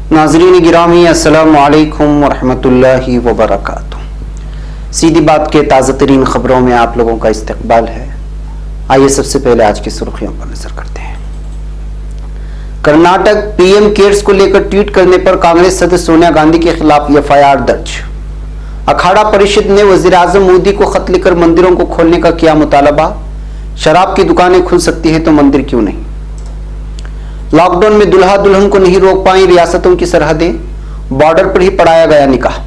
नाज़रीन गिरामी अस्सलामु अलैकुम वरहमतुल्लाहि वबरकातुहू। सीधी बात के ताज़ा तरीन खबरों में आप लोगों का इस्तकबाल है। आइए सबसे पहले आज की सुर्खियों पर नजर करते हैं। कर्नाटक पीएम केयर्स को लेकर ट्वीट करने पर कांग्रेस सदस्य सोनिया गांधी के खिलाफ एफआईआर दर्ज। अखाड़ा परिषद ने वजीर आजम मोदी को खत लिखकर मंदिरों को खोलने का किया मुतालबा। शराब की दुकानें खुल सकती हैं तो मंदिर क्यों नहीं। लॉकडाउन में दुल्हा दुल्हन को नहीं रोक पाई रियासतों की सरहदें, बॉर्डर पर ही पढ़ाया गया निकाह।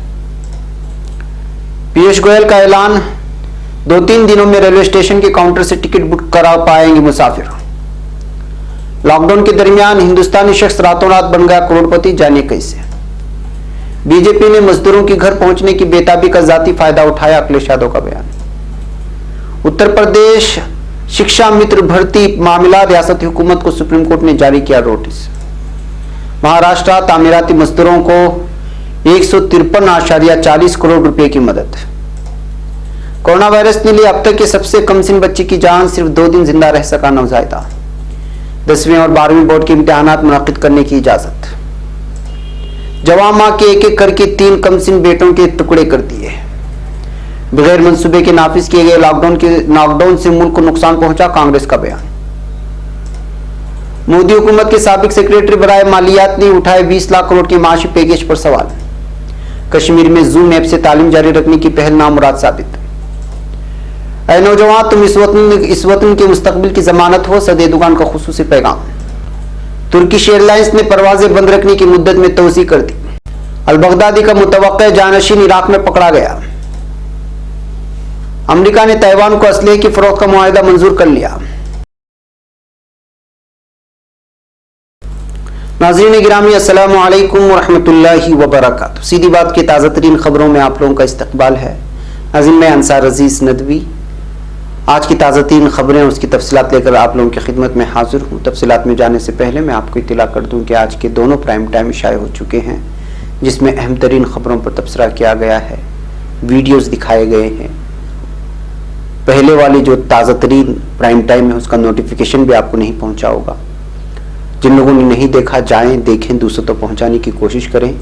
पीयूष गोयल का ऐलान, 2-3 दिनों में रेलवे स्टेशन के काउंटर से टिकट बुक करा पाएंगे मुसाफिर। लॉकडाउन के दरमियान हिंदुस्तानी शख्स रातों रात बन गया करोड़पति, जानिए कैसे। बीजेपी ने मजदूरों के घर पहुंचने की बेताबी का जाती फायदा उठाया, अखिलेश यादव का बयान। उत्तर प्रदेश शिक्षा मित्र भर्ती मामला, रियासती हुकूमत को सुप्रीम कोर्ट ने जारी किया नोटिस। महाराष्ट्र तामीराती मजदूरों को 153.40 करोड़ रुपए की मदद। कोरोना वायरस ने ली अब तक के सबसे कम सिन बच्ची की जान, सिर्फ 2 दिन जिंदा रह सका नवजायदा। 10वीं और 12वीं बोर्ड के इम्तिहानात मुनक्किद करने की इजाजत। जवां मां के एक एक करके 3 कमसिन बेटों के टुकड़े कर दिए। बगैर मंसूबे के नाफिज किए गए लॉकडाउन से मुल्क को नुकसान पहुंचा, कांग्रेस का बयान। मोदी हुकूमत के साबिक सेक्रेटरी बराए मालियात ने उठाए 20 लाख करोड़ के माशी पैकेज पर सवाल। कश्मीर में जूम ऐप से तालीम जारी रखने की पहल नामुराद साबित। ऐ नौजवान, तुम इस वतन के मुस्तकबिल की जमानत हो, सदे दुकान का खुसूसी पैगाम। तुर्किश एयरलाइंस ने परवाजें बंद रखने की मुद्दत में तोसी कर दी। अल बगदादी का मुतवक्का जानशीन इराक में पकड़ा गया। अमेरिका ने ताइवान को असलहे की फरोख्त का मुआहिदा मंजूर कर लिया। नाज़रीन गिरामी अस्सलामु अलैकुम वरहमतुल्लाहि वबरकातुहू। सीधी बात की ताज़ा तरीन खबरों में आप लोगों का इस्तकबाल है। नाज़रीन, मैं अंसार अजीज नदवी आज की ताज़ा तरीन खबरें उसकी तफसीलात लेकर आप लोगों की खिदमत में हाजिर हूँ। तफसीलात में जाने से पहले मैं आपको इत्तला कर दूँ कि आज के दोनों प्राइम टाइम शाये हो चुके हैं, जिसमें अहम तरीन खबरों पर तबसरा किया गया है, वीडियोज़ दिखाए गए हैं। पहले वाली जो ताज़ा तरीन प्राइम टाइम है उसका नोटिफिकेशन भी आपको नहीं पहुंचा होगा। जिन लोगों ने नहीं देखा, जाएं देखें, दूसरों तक पहुंचाने की कोशिश करें,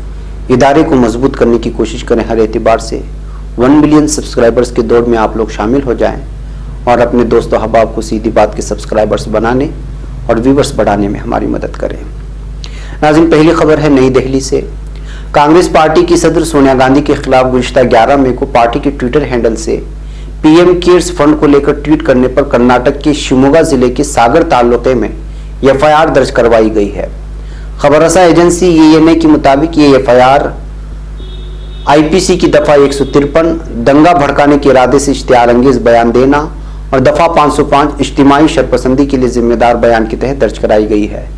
इदारे को मजबूत करने की कोशिश करें। हर एतबार से 1 मिलियन सब्सक्राइबर्स के दौड़ में आप लोग शामिल हो जाएं और अपने दोस्तों अहबाब को सीधी बात के सब्सक्राइबर्स बनाने और व्यूवर्स बढ़ाने में हमारी मदद करें। नाज़रीन, पहली खबर है नई दिल्ली से। कांग्रेस पार्टी की सदर सोनिया गांधी के खिलाफ गुज़िश्ता 11 मई को पार्टी के ट्विटर हैंडल से पीएम केयर्स फंड को लेकर ट्वीट करने पर कर्नाटक के शिवमोगा जिले के सागर तालुके में एफआईआर दर्ज करवाई गई है। खबर रसा एजेंसी एएनए के मुताबिक ये एफआईआर आईपीसी की दफा 153 दंगा भड़काने के इरादे से इश्तिहार अंगेज बयान देना और दफा 505 इज्तिमाई शरपसंदी के लिए जिम्मेदार बयान के तहत दर्ज कराई गई है।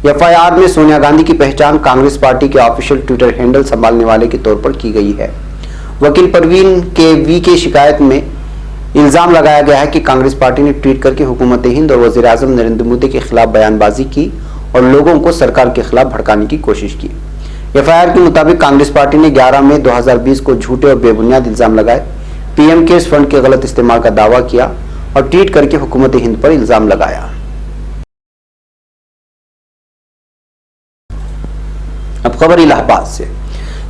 एफआईआर में सोनिया गांधी की पहचान कांग्रेस पार्टी के ऑफिशियल ट्विटर हैंडल संभालने वाले के तौर पर की गई है। वकील परवीन के वी की शिकायत में इल्जाम लगाया गया है कि कांग्रेस पार्टी ने ट्वीट करके हुकूमत हिंद और वजीर आजम नरेंद्र मोदी के खिलाफ बयानबाजी की और लोगों को सरकार के खिलाफ भड़काने की कोशिश की। एफआईआर के मुताबिक कांग्रेस पार्टी ने 11 मई 2020 को झूठे और बेबुनियाद इल्जाम लगाए, पीएम केयर्स फंड के गलत इस्तेमाल का दावा किया और ट्वीट करके हुकूमत हिंद पर इल्जाम लगाया। अब खबर इलाहाबाद से।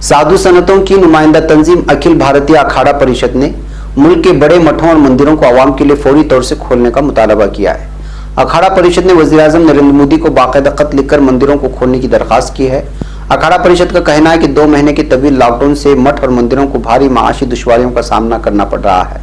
साधु सनतों की नुमाइंदा तंजीम अखिल भारतीय अखाड़ा परिषद ने मुल्क के बड़े मठों और मंदिरों को आवाम के लिए फौरी तौर से खोलने का मुतालबा किया है। अखाड़ा परिषद ने वजीर आजम नरेंद्र मोदी को बाकायदा खत लिखकर मंदिरों को खोलने की दरखास्त की है। अखाड़ा परिषद का कहना है कि 2 महीने के तवील लॉकडाउन से मठ और मंदिरों को भारी माशी दुश्वारियों का सामना करना पड़ रहा है।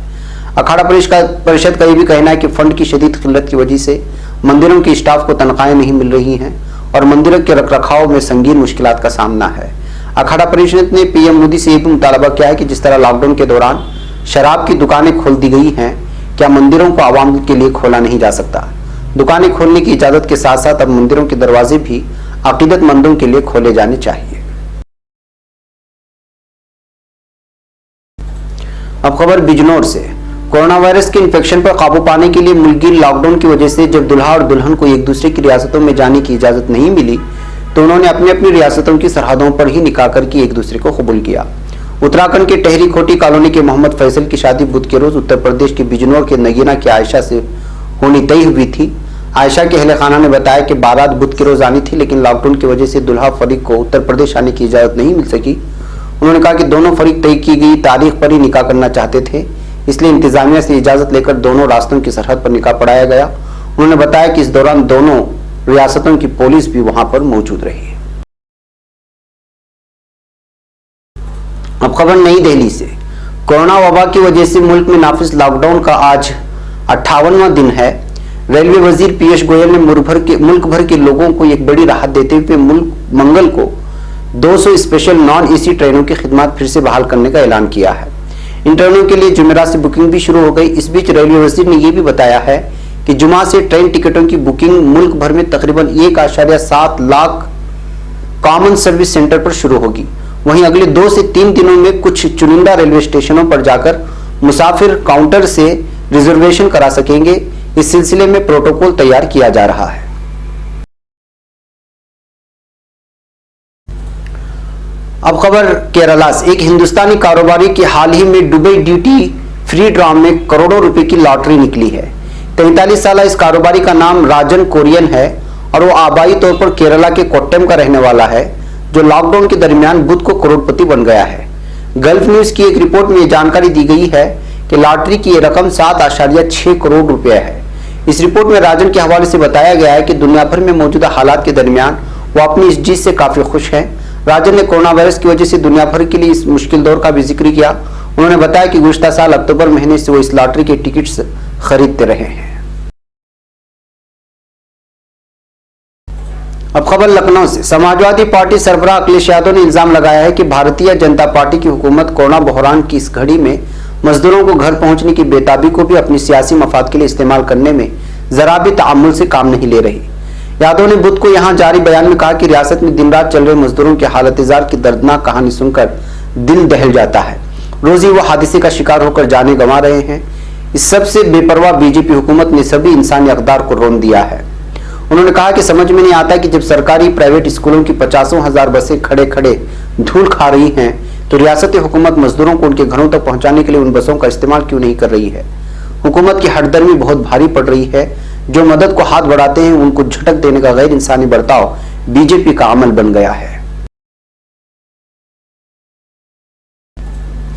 अखाड़ा परिषद का यह भी कहना है कि फंड की शदीद किल्लत की वजह से मंदिरों के स्टाफ को तनख्वाहें नहीं मिल रही हैं और मंदिरों के रखरखाव में संगीन मुश्किलात का सामना है। अखाड़ा परिषद ने पीएम मोदी से यह भी मुतालबा किया है कि जिस तरह लॉकडाउन के दौरान शराब की दुकानें खोल दी गई हैं, क्या मंदिरों को आवाम के लिए खोला नहीं जा सकता। दुकानें खोलने की इजाजत के साथ साथ अब मंदिरों के दरवाजे भी अकीदतमंदों के लिए खोले जाने चाहिए। अब खबर बिजनौर से। कोरोना वायरस के इन्फेक्शन पर काबू पाने के लिए मुल्की लॉकडाउन की वजह से जब दुल्हा और दुल्हन को एक दूसरे की रियासतों में जाने की इजाजत नहीं मिली तो उन्होंने अपनी अपनी रियासतों की सरहदों पर ही निकाह करके एक दूसरे को कबूल किया। उत्तराखंड के टहरी खोटी कॉलोनी के मोहम्मद फैसल की शादी बुध के रोज उत्तर प्रदेश के बिजनौर के नगीना की आयशा से होनी तय हुई थी। आयशा के अहले खाना ने बताया कि बारात बुध की रोज आनी थी, लेकिन लॉकडाउन की वजह से दुल्हा फरीक को उत्तर प्रदेश आने की इजाजत नहीं मिल सकी। उन्होंने कहा कि दोनों फरीक तय की गई तारीख पर ही निकाह करना चाहते थे, इसलिए इंतजामिया से इजाजत लेकर दोनों रास्तों की सरहद पर निकाह पढ़ाया गया। उन्होंने बताया कि इस दौरान दोनों रियासतों की पुलिस भी वहां पर मौजूद रही। अब खबर नई दिल्ली से। कोरोना वबा की वजह से मुल्क में नाफिज लॉकडाउन का आज 58वां दिन है। रेलवे वजीर पीयूष गोयल ने मुल्क भर के लोगों को एक बड़ी राहत देते हुए मंगल को 200 स्पेशल नॉन एसी ट्रेनों की खिदमत फिर से बहाल करने का ऐलान किया है। इन ट्रेनों के लिए जुमेरात से बुकिंग भी शुरू हो गई। इस बीच रेलवे वजीर ने यह भी बताया है कि जुमा से ट्रेन टिकटों की बुकिंग मुल्क भर में तकरीबन 1.7 लाख कॉमन सर्विस सेंटर पर शुरू होगी। वहीं अगले 2 से 3 दिनों में कुछ चुनिंदा रेलवे स्टेशनों पर जाकर मुसाफिर काउंटर से रिजर्वेशन करा सकेंगे। इस सिलसिले में प्रोटोकॉल तैयार किया जा रहा है। अब खबर केरला से। एक हिंदुस्तानी कारोबारी की हाल ही में दुबई ड्यूटी फ्री ड्रॉ में करोड़ों रुपए की लॉटरी निकली है। 43 साल इस कारोबारी का नाम राजन कोरियन है और वो आबाई तौर पर केरला के कोट्टम का रहने वाला है, जो लॉकडाउन के दरमियान बुध को करोड़पति बन गया है। गल्फ न्यूज की एक रिपोर्ट में यह जानकारी दी गई है कि लॉटरी की यह रकम 7.6 करोड़ रुपए है। इस रिपोर्ट में राजन के हवाले से बताया गया है कि दुनिया भर में मौजूदा हालात के दरमियान वो अपनी इस जीत से काफी खुश हैं। राजन ने कोरोना वायरस की वजह से दुनिया भर के लिए इस मुश्किल दौर का भी जिक्र किया। उन्होंने बताया कि गुज़श्ता साल अक्टूबर महीने से वो इस लॉटरी के टिकट्स खरीदते रहे हैं। अब खबर लखनऊ से। समाजवादी पार्टी सरबराह अखिलेश यादव ने इल्जाम लगाया है कि भारतीय जनता पार्टी की हुकूमत कोरोना बहरान की इस घड़ी में मजदूरों को घर पहुंचने की बेताबी को भी अपनी सियासी मफाद के लिए इस्तेमाल करने में जरा भी तअम्मुल से काम नहीं ले रही। यादव ने बुध को यहां जारी बयान में कहा कि रियासत में दिन रात चल रहे मजदूरों की हालत-ए-जार की दर्दनाक कहानी सुनकर दिल दहल जाता है। रोज ही वो हादसे का शिकार होकर जाने गंवा रहे हैं। इस सबसे बेपरवाह बीजेपी हुकूमत ने सभी इंसानी अक़दार को रोन दिया है। उन्होंने कहा कि समझ में नहीं आता कि जब सरकारी प्राइवेट स्कूलों की 50,000 बसें खड़े खड़े धूल खा रही हैं, तो रियासती हुकूमत मजदूरों को उनके घरों तक पहुंचाने के लिए उन बसों का इस्तेमाल क्यों नहीं कर रही है। हुकूमत की हठधर्मी बहुत भारी पड़ रही है। जो मदद को हाथ बढ़ाते हैं उनको झटक देने का गैर इंसानी बर्ताव बीजेपी का अमल बन गया है।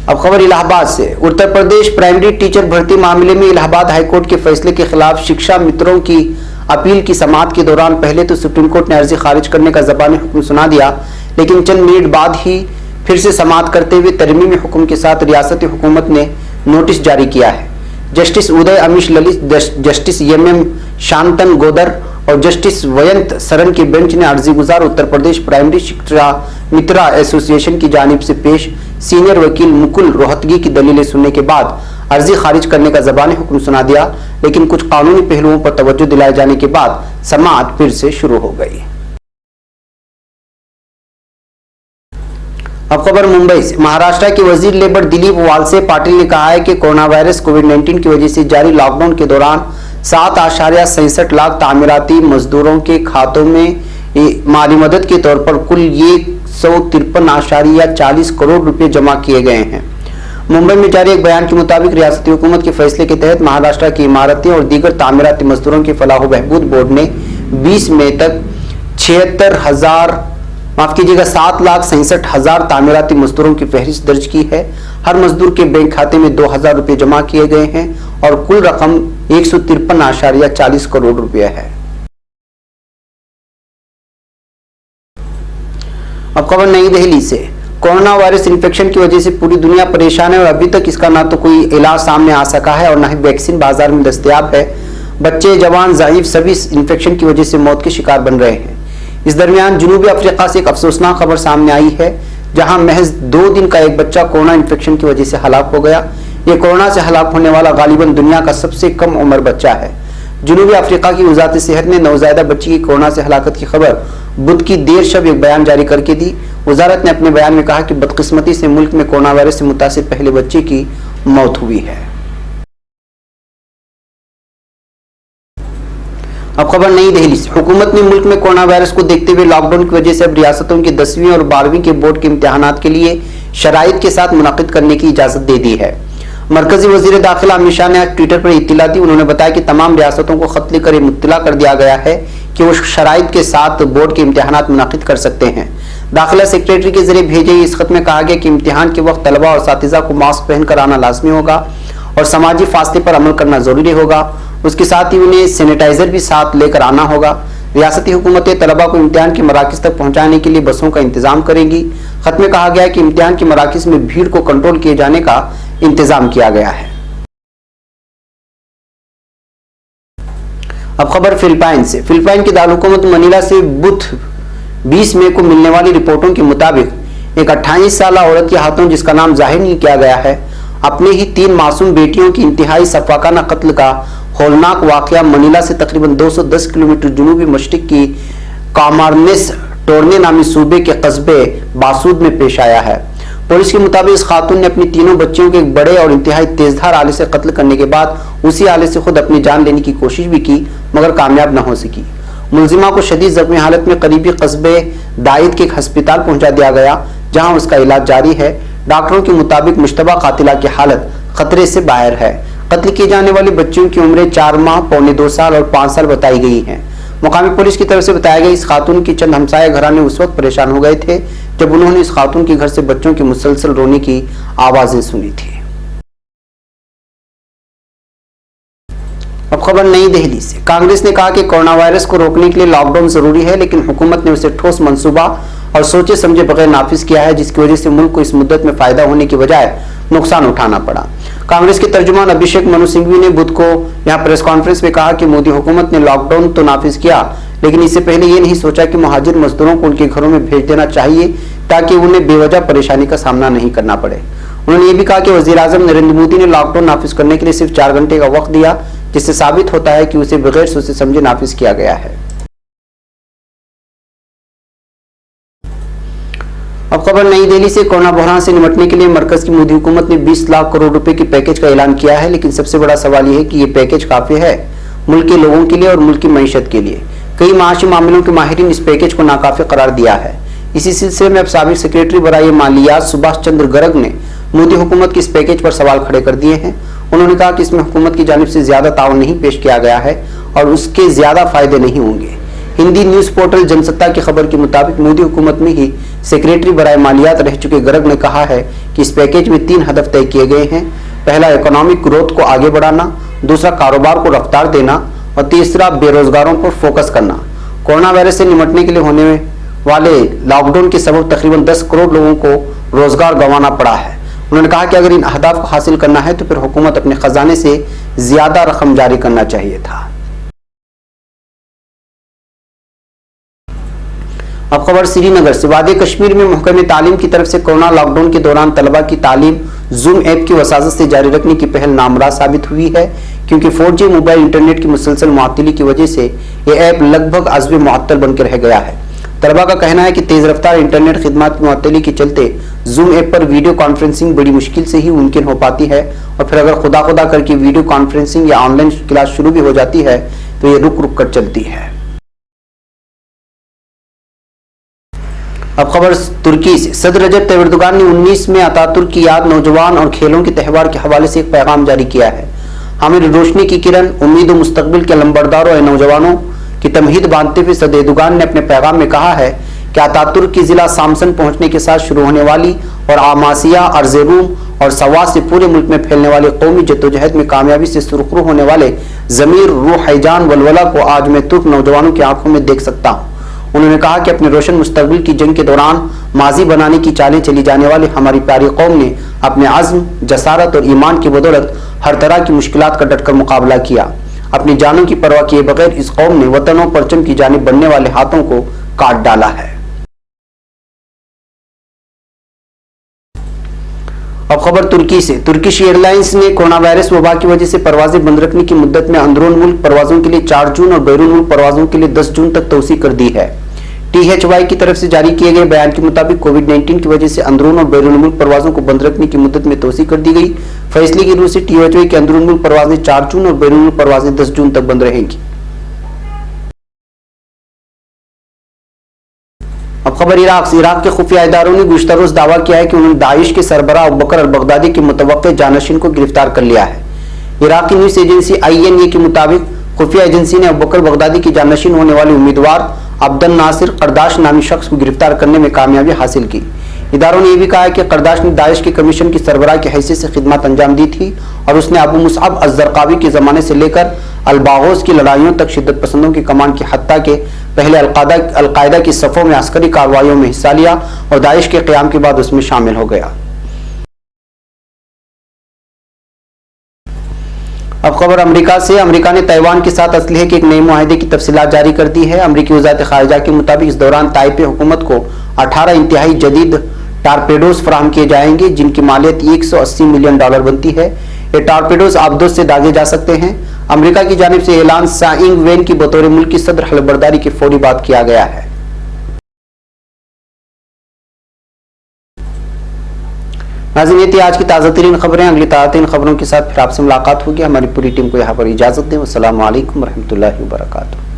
अब खबर इलाहाबाद से। उत्तर प्रदेश प्राइमरी टीचर भर्ती मामले में इलाहाबाद हाईकोर्ट के फैसले के खिलाफ शिक्षा मित्रों की अपील की समाअत के दौरान पहले तो सुप्रीम कोर्ट ने अर्जी खारिज करने का ज़बानी हुक्म सुना दिया, लेकिन चंद मिनट बाद ही फिर से समाअत करते हुए तरमीमी हुक्म के साथ रियासती हुकूमत ने नोटिस जारी किया है। जस्टिस उदय अमीश ललित, जस्टिस एम शांतन गोदर और जस्टिस वयंत सरन की बेंच ने अर्जी गुजार उत्तर प्रदेश प्राइमरी शिक्षा मित्रा एसोसिएशन की जानिब से पेश सीनियर वकील मुकुल रोहतगी की दलीलें सुनने के बाद अर्जी खारिज करने का ज़बानी हुक्म सुना दिया, लेकिन कुछ कानूनी पहलुओं पर तवज्जो दिलाए जाने के बाद समाअत फिर से शुरू हो गई। अब खबर मुंबई से। महाराष्ट्र के वजीर लेबर दिलीप वालसे पाटिल ने कहा है कि कोरोना वायरस कोविड-19 की वजह से जारी लॉकडाउन के दौरान 7.67 लाख तामीराती मजदूरों के खातों में माली मदद के तौर पर कुल 153.40 करोड़ रुपए जमा किए गए हैं। मुंबई में जारी एक बयान के मुताबिक रियासती हुकूमत के फैसले के तहत महाराष्ट्र की इमारतें और दीगर तामीराती मजदूरों के फलाह व बहबूद बोर्ड ने 20 मई तक 7,67,000 तामीराती मजदूरों की फहरिस्त दर्ज की है। हर मजदूर के बैंक खाते में 2,000 रुपए जमा किए गए हैं और कुल रकम 153.40 करोड़ रुपए है। अब खबर नई दिल्ली से। कोरोना वायरस इन्फेक्शन की वजह से पूरी दुनिया परेशान है और अभी तक इसका ना तो कोई इलाज सामने आ सका है और ना ही वैक्सीन बाजार में दस्तयाब है। बच्चे, जवान, ज़ईफ सभी इस इन्फेक्शन की वजह से मौत के शिकार बन रहे हैं। इस दरमियान जनूबी अफ्रीका से एक अफसोसनाक खबर सामने आई है, जहां महज 2 दिन का एक बच्चा कोरोना इन्फेक्शन की वजह से हलाक हो गया। ये कोरोना से हलाक होने वाला गालिबन दुनिया का सबसे कम उम्र बच्चा है। जनूबी अफ्रीका की वजारत सेहत ने नवजायदा बच्ची की कोरोना से हलाकत की खबर बुध की देर शब एक बयान जारी करके दी। वजारत ने अपने बयान में कहा कि बदकिस्मती से मुल्क में कोरोना वायरस से मुतासिर पहले बच्चे की मौत हुई है। अब खबर नई दिल्ली से। हुकूमत ने मुल्क में कोरोना वायरस को देखते हुए लॉकडाउन की वजह से अब रियासतों के 10वीं और 12वीं के बोर्ड के इम्तिहानात के लिए शराइत के साथ मुनाकिद करने की इजाजत दे दी है। मरकजी वजीर दाखिला अमित शाह ने आज ट्विटर पर इत्तला दी। उन्होंने बताया कि तमाम रियासतों को खत लिखकर मुत्तला कर दिया गया है कि वो शराइत के साथ बोर्ड के इम्तिहानात मुनाकिद कर सकते हैं। दाखिला सेक्रेटरी के जरिए भेजे इस खत में कहा गया कि इम्तिहान के वक्त तलबा और साथीजा को मास्क पहनकर आना लाजमी होगा और समाजी फासले पर अमल करना जरूरी होगा। उसके साथ ही उन्हें सैनिटाइजर भी साथ लेकर आना होगा। रियासती हुकूमतें तलबा को इम्तिहान के मराकज़ तक पहुंचाने के लिए बसों का इंतजाम करेंगी। खत में कहा गया है कि इम्तिहान के मराकज़ में भीड़ को कंट्रोल किए जाने का इंतजाम किया गया है। अब खबर फिलिपाइन से। फिलिपाइन की दारुलहुकूमत मनीला से बुध 20 मई को मिलने वाली रिपोर्टों के मुताबिक एक 28 साल औरत के हाथों, जिसका नाम जाहिर नहीं किया गया है, अपने ही 3 मासूम बेटियों की इंतहाई सफाकाना कत्ल का हौलनाक वाकया मनीला से तकरीबन 210 किलोमीटर जनूबी मशरिक की कामारनेस टोरने नामी सूबे के कस्बे बासूद में पेश आया है। पुलिस के मुताबिक इस खातून ने अपनी तीनों बच्चियों के एक बड़े और इंतहाई तेजधार आले से कत्ल करने के बाद उसी आले से खुद अपनी जान लेने की कोशिश भी की, मगर कामयाब न हो सकी। मुलजिमा को शदीद जख्मी हालत में करीबी कस्बे दाइद के एक अस्पताल पहुंचा दिया गया, जहां उसका इलाज जारी है। डॉक्टरों के मुताबिक मुश्तबा कातिला की हालत खतरे से बाहर है। कत्ल किए जाने वाली बच्चियों की उम्रें 4 माह, पौने 2 साल और 5 साल बताई गई हैं। मुकामी पुलिस की तरफ से बताया गया इस खातून की चंद हमसाये घराने उस वक्त परेशान हो गए थे जब उन्होंने इस खातून के घर से बच्चों की मुसलसल रोने की आवाजें सुनी थी। अब खबर नई दिल्ली से। कांग्रेस ने कहा कि कोरोना वायरस को रोकने के लिए लॉकडाउन जरूरी है, लेकिन हुकूमत ने उसे ठोस मंसूबा और सोचे समझे बगैर नाफिज किया है, जिसकी वजह से मुल्क को इस मुद्दत में फायदा होने की बजाय नुकसान उठाना पड़ा। कांग्रेस के तर्जुमान अभिषेक मनु सिंघवी ने बुध को यहां प्रेस कॉन्फ्रेंस में कहा कि मोदी हुकूमत ने लॉकडाउन तो नाफिज किया, लेकिन इससे पहले ये नहीं सोचा कि मुहाजिर मजदूरों को उनके घरों में भेज देना चाहिए ताकि उन्हें बेवजह परेशानी का सामना नहीं करना पड़े। उन्होंने ये भी कहा कि वजीर आजम नरेंद्र मोदी ने लॉकडाउन नाफिज करने के लिए सिर्फ 4 घंटे का वक्त दिया, जिससे साबित होता है कि उसे बगैर सोचे समझे नाफिज किया गया है। अब खबर नई दिल्ली से। कोरोना बहरान से निपटने के लिए मरकज की मोदी हुकूमत ने 20 लाख करोड़ रुपए के पैकेज का ऐलान किया है, लेकिन सबसे बड़ा सवाल यह है कि यह पैकेज काफी है मुल्क के लोगों के लिए और मुल्क की मईशत के लिए। कई माशी मामलों के माहिरीन इस पैकेज को नाकाफी करार दिया है। इसी सिलसिले में अब साबिक सेक्रेटरी बराए मालियात सुभाष चंद्र गर्ग ने मोदी हुकूमत के इस पैकेज पर सवाल खड़े कर दिए हैं। उन्होंने कहा कि इसमें हुकूमत की जानिब से ज्यादा ताउन नहीं पेश किया गया है और उसके ज्यादा फायदे नहीं होंगे। हिंदी न्यूज पोर्टल जनसत्ता की खबर के मुताबिक मोदी हुकूमत में ही सेक्रेटरी बराए मालियात रह चुके गर्ग ने कहा है कि इस पैकेज में 3 हदफ तय किए गए हैं। पहला, इकोनॉमिक ग्रोथ को आगे बढ़ाना, दूसरा, कारोबार को रफ्तार देना और तीसरा, बेरोजगारों पर फोकस करना। कोरोना वायरस से निपटने के लिए होने वाले लॉकडाउन के सबब तकरीबन 10 करोड़ लोगों को रोजगार गंवाना पड़ा है। उन्होंने कहा कि अगर इन अहदाफ को हासिल करना है तो फिर हुकूमत अपने खजाने से ज्यादा रकम जारी करना चाहिए था। अब खबर श्रीनगर से। वादी कश्मीर में महकमे तालीम की तरफ से कोरोना लॉकडाउन के दौरान तलबा की तालीम जूम ऐप की वसाजत से जारी रखने की पहल नामुराद साबित हुई है, क्योंकि 4G मोबाइल इंटरनेट की मुसलसल मुअत्तली की वजह से यह ऐप लगभग अज़्व मुअत्तल बनकर रह गया है। तलबा का कहना है कि तेज रफ्तार इंटरनेट खिदमत की मुअत्तली के चलते जूम ऐप पर वीडियो कॉन्फ्रेंसिंग बड़ी मुश्किल से ही मुमकिन हो पाती है, और फिर अगर खुदा खुदा करके वीडियो कॉन्फ्रेंसिंग या ऑनलाइन क्लास शुरू भी हो जाती है तो ये रुक रुक कर चलती है। अब खबर तुर्की से। सदर रजब तैयब एर्दोगान ने 19 में अतातुर्क की याद, नौजवान और खेलों के त्यौहार के हवाले से एक पैगाम जारी किया है। हमें रोशनी की किरण, उम्मीद और मुस्तकबिल के लंबरदारों और नौजवानों की तमहीद बांधते हुए सदर एर्दोगान ने अपने पैगाम में कहा है कि अतातुर्क की जिला सामसन पहुंचने के साथ शुरू होने वाली और आमासिया, अर्ज़ेरूम और सवाद से पूरे मुल्क में फैलने वाली कौमी जद्दोजहद में कामयाबी से सुरखरू होने वाले ज़मीर, रूह, हैजान, वलवला को आज मैं तुर्क नौजवानों की आंखों में देख सकता हूँ। उन्होंने कहा कि अपने रोशन मुस्तकबिल की जंग के दौरान माजी बनाने की चालें चली जाने वाली हमारी प्यारी कौम ने अपने अज़्म, जसारत और ईमान की बदौलत हर तरह की मुश्किलात का डटकर मुकाबला किया। अपनी जानों की परवाह किए बगैर इस कौम ने वतन और परचम की जानिब बढ़ने वाले हाथों को काट डाला है। अब खबर तुर्की से। तुर्किश एयरलाइंस ने कोरोना वायरस वबा की वजह से परवाजें बंद रखने की मुद्दत में अंदरून मुल्क परवाजों के लिए 4 जून और बैरून मुल्क परवाजों के लिए 10 जून तक तौसी कर दी है। THY की तरफ से जारी किए गए बयान के मुताबिक कोविड-19 की वजह से अंदरून और बैरून मुल्क परवाजों को बंद रखने की मुद्दत में तौसी कर दी गई। फैसले की रूह से THY की अंदरून मुल्क परवाजें 4 जून और बैरून मुल्क परवाजें 10 जून तक बंद रहेंगी। अब खबर इराक के खुफिया इदारों ने गुज़श्ता रोज दावा किया है कि उन्होंने दाइश के सरबराह अबू बकर अल-बगदादी के मुतवक्के जानशीन को गिरफ्तार कर लिया है। इराक की न्यूज एजेंसी INA के मुताबिक खुफिया एजेंसी ने अबू बकर बगदादी की जानशीन होने वाले उम्मीदवार अब्दुल नासिर करदाश नामी शख्स को गिरफ्तार करने में कामयाबी हासिल की। इदारों ने यह भी कहा है कि करदाश ने दाइश के कमीशन की सरबराह की हैसियत से खिदमत अंजाम दी थी और उसने अबू मुसअब अज़्ज़रक़ावी के ज़माने से लेकर अल-बागोस की लड़ाइयों तक शिद्दत पसंदों की कमान की हत्या के पहले अल-कायदा की सफ़ों में अस्करी कार्रवाइयों में हिस्सा लिया और दाइश के क़याम के बाद उसमें शामिल हो गया। अब खबर अमेरिका से। अमेरिका ने ताइवान के साथ असलहे के एक नए मुआहदे की तफसीलात जारी कर दी है। अमेरिकी वज़ारत ख़ारिजा के मुताबिक इस दौरान ताइपे हुकूमत को 18 इंतहाई जदीद टारपेडोज फराहम किए जाएंगे जिनकी मालियत $180 मिलियन बनती है। ये टारपेडोज आबदोज से दागे जा सकते हैं। अमेरिका की जानिब से ऐलान साई इंग-वेन की बतौर मुल्की सदर हलफबरदारी के फौरी बाद किया गया है। नाज़रीन, ये थी आज की ताज़ा तरीन खबरें। अगली ताज़ा तरीन खबरों के साथ फिर आपसे मुलाकात होगी। हमारी पूरी टीम को यहाँ पर इजाज़त दें। अस्सलामु अलैकुम रहमतुल्लाहि व बरकातुहू।